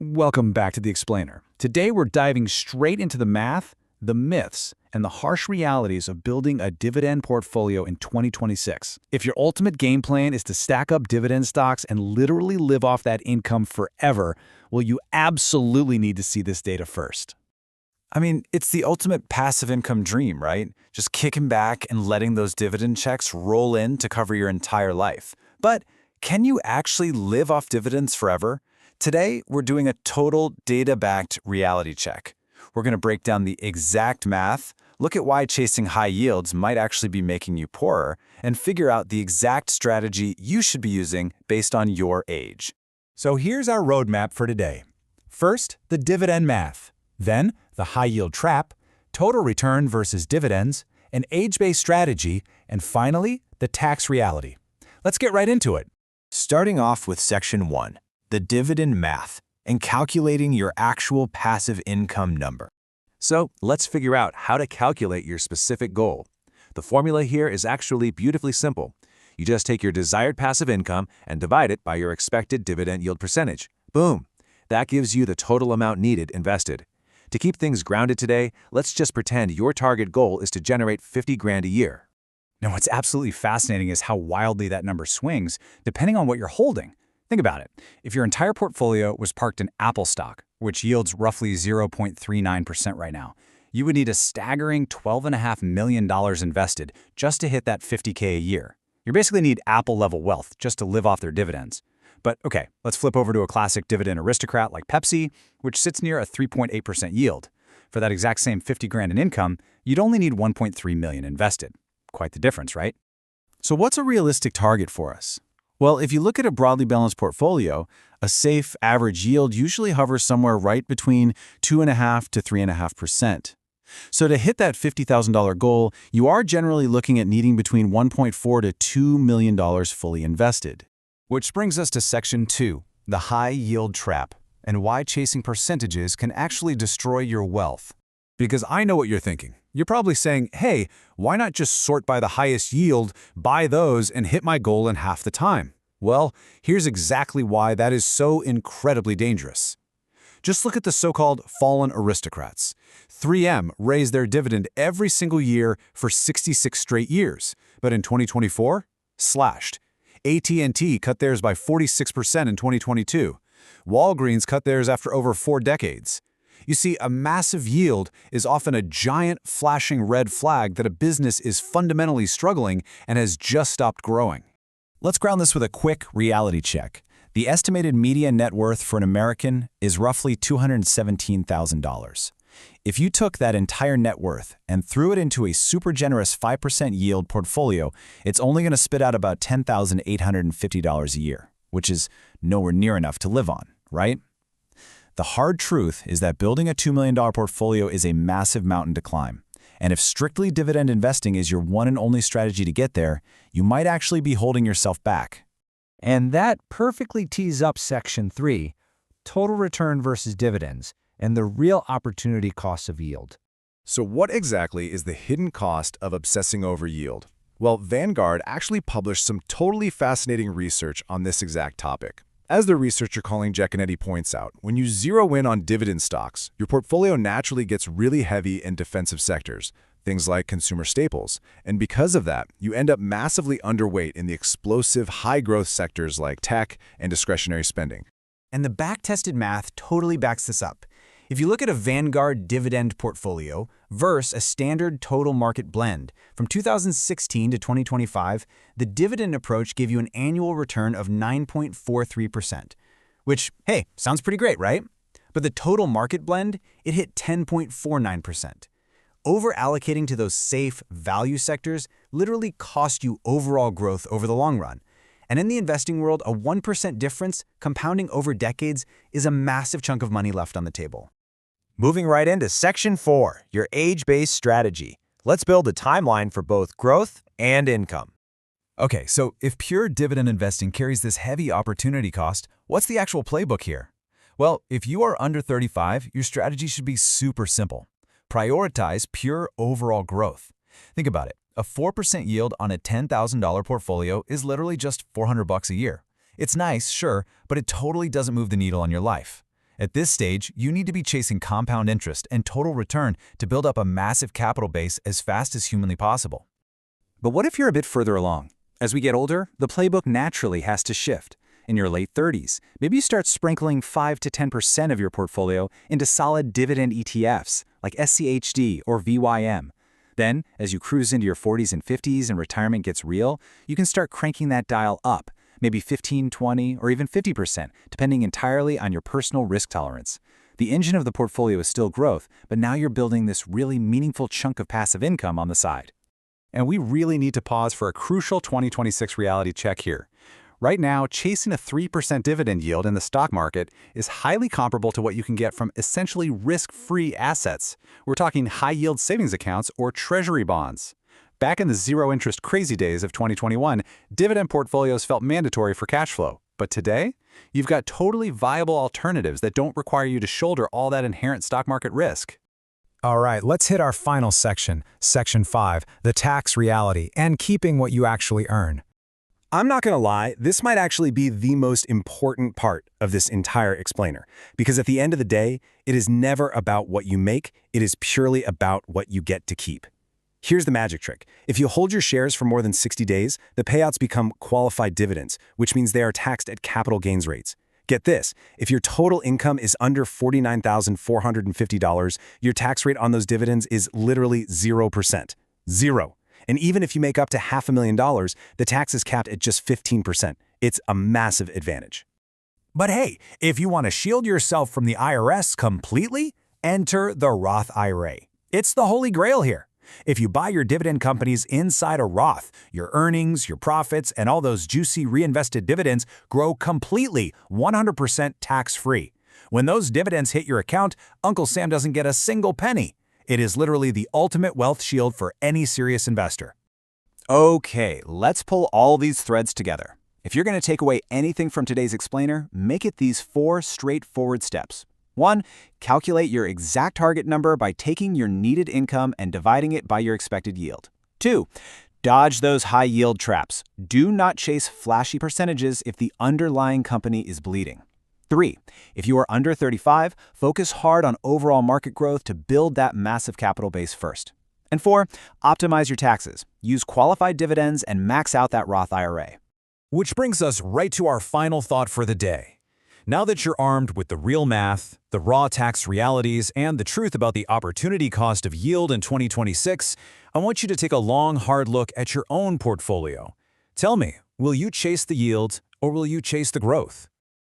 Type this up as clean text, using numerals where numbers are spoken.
Welcome back to The Explainer. Today we're diving straight into the math, the myths, and the harsh realities of building a dividend portfolio in 2026. If your ultimate game plan is to stack up dividend stocks and literally live off that income forever, well, you absolutely need to see this data first. I mean, it's the ultimate passive income dream, right? Just kicking back and letting those dividend checks roll in to cover your entire life. But can you actually live off dividends forever? Today, we're doing a total data-backed reality check. We're going to break down the exact math, look at why chasing high yields might actually be making you poorer, and figure out the exact strategy you should be using based on your age. So here's our roadmap for today. First, the dividend math. Then, the high-yield trap, total return versus dividends, an age-based strategy, and finally, the tax reality. Let's get right into it. Starting off with Section 1, the dividend math, and calculating your actual passive income number. So let's figure out how to calculate your specific goal. The formula here is actually beautifully simple. You just take your desired passive income and divide it by your expected dividend yield percentage. Boom! That gives you the total amount needed invested. To keep things grounded today, let's just pretend your target goal is to generate 50 grand a year. Now, what's absolutely fascinating is how wildly that number swings, depending on what you're holding. Think about it. If your entire portfolio was parked in Apple stock, which yields roughly 0.39% right now, you would need a staggering $12.5 million invested just to hit that 50K a year. You basically need Apple-level wealth just to live off their dividends. But okay, let's flip over to a classic dividend aristocrat like Pepsi, which sits near a 3.8% yield. For that exact same 50 grand in income, you'd only need 1.3 million invested. Quite the difference, right? So what's a realistic target for us? Well, if you look at a broadly balanced portfolio, a safe average yield usually hovers somewhere right between 2.5% to 3.5%. So to hit that $50,000 goal, you are generally looking at needing between $1.4 to $2 million fully invested. Which brings us to Section 2, the high-yield trap, and why chasing percentages can actually destroy your wealth. Because I know what you're thinking. You're probably saying, hey, why not just sort by the highest yield, buy those, and hit my goal in half the time? Well, here's exactly why that is so incredibly dangerous. Just look at the so-called fallen aristocrats. 3M raised their dividend every single year for 66 straight years, but in 2024, slashed. AT&T cut theirs by 46% in 2022. Walgreens cut theirs after over 4 decades. You see, a massive yield is often a giant flashing red flag that a business is fundamentally struggling and has just stopped growing. Let's ground this with a quick reality check. The estimated median net worth for an American is roughly $217,000. If you took that entire net worth and threw it into a super generous 5% yield portfolio, it's only going to spit out about $10,850 a year, which is nowhere near enough to live on, right? The hard truth is that building a $2 million portfolio is a massive mountain to climb. And if strictly dividend investing is your one and only strategy to get there, you might actually be holding yourself back. And that perfectly tees up Section 3, total return versus dividends, and the real opportunity cost of yield. So what exactly is the hidden cost of obsessing over yield? Well, Vanguard actually published some totally fascinating research on this exact topic. As the researcher Colleen Giaconetti points out, when you zero in on dividend stocks, your portfolio naturally gets really heavy in defensive sectors, things like consumer staples. And because of that, you end up massively underweight in the explosive high-growth sectors like tech and discretionary spending. And the back-tested math totally backs this up. If you look at a Vanguard dividend portfolio versus a standard total market blend, from 2016 to 2025, the dividend approach gave you an annual return of 9.43%, which, hey, sounds pretty great, right? But the total market blend, it hit 10.49%. Over-allocating to those safe value sectors literally cost you overall growth over the long run. And in the investing world, a 1% difference compounding over decades is a massive chunk of money left on the table. Moving right into Section 4, your age-based strategy. Let's build a timeline for both growth and income. Okay, so if pure dividend investing carries this heavy opportunity cost, what's the actual playbook here? Well, if you are under 35, your strategy should be super simple. Prioritize pure overall growth. Think about it. A 4% yield on a $10,000 portfolio is literally just $400 a year. It's nice, sure, but it totally doesn't move the needle on your life. At this stage, you need to be chasing compound interest and total return to build up a massive capital base as fast as humanly possible. But what if you're a bit further along? As we get older, the playbook naturally has to shift. In your late 30s, maybe you start sprinkling 5 to 10% of your portfolio into solid dividend ETFs like SCHD or VYM. Then, as you cruise into your 40s and 50s and retirement gets real, you can start cranking that dial up, maybe 15, 20, or even 50%, depending entirely on your personal risk tolerance. The engine of the portfolio is still growth, but now you're building this really meaningful chunk of passive income on the side. And we really need to pause for a crucial 2026 reality check here. Right now, chasing a 3% dividend yield in the stock market is highly comparable to what you can get from essentially risk-free assets. We're talking high-yield savings accounts or treasury bonds. Back in the zero-interest crazy days of 2021, dividend portfolios felt mandatory for cash flow. But today, you've got totally viable alternatives that don't require you to shoulder all that inherent stock market risk. All right, let's hit our final section, Section 5, the tax reality and keeping what you actually earn. I'm not going to lie, this might actually be the most important part of this entire explainer, because at the end of the day, it is never about what you make, it is purely about what you get to keep. Here's the magic trick. If you hold your shares for more than 60 days, the payouts become qualified dividends, which means they are taxed at capital gains rates. Get this, if your total income is under $49,450, your tax rate on those dividends is literally 0%. Zero. And even if you make up to $500,000, the tax is capped at just 15%. It's a massive advantage. But hey, if you want to shield yourself from the IRS completely, enter the Roth IRA. It's the holy grail here. If you buy your dividend companies inside a Roth, your earnings, your profits, and all those juicy reinvested dividends grow completely 100% tax-free. When those dividends hit your account, Uncle Sam doesn't get a single penny. It is literally the ultimate wealth shield for any serious investor. Okay, let's pull all these threads together. If you're going to take away anything from today's explainer, make it these 4 straightforward steps. 1. Calculate your exact target number by taking your needed income and dividing it by your expected yield. 2. Dodge those high-yield traps. Do not chase flashy percentages if the underlying company is bleeding. 3. If you are under 35, focus hard on overall market growth to build that massive capital base first. And 4. Optimize your taxes. Use qualified dividends and max out that Roth IRA. Which brings us right to our final thought for the day. Now that you're armed with the real math, the raw tax realities, and the truth about the opportunity cost of yield in 2026, I want you to take a long, hard look at your own portfolio. Tell me, will you chase the yield or will you chase the growth?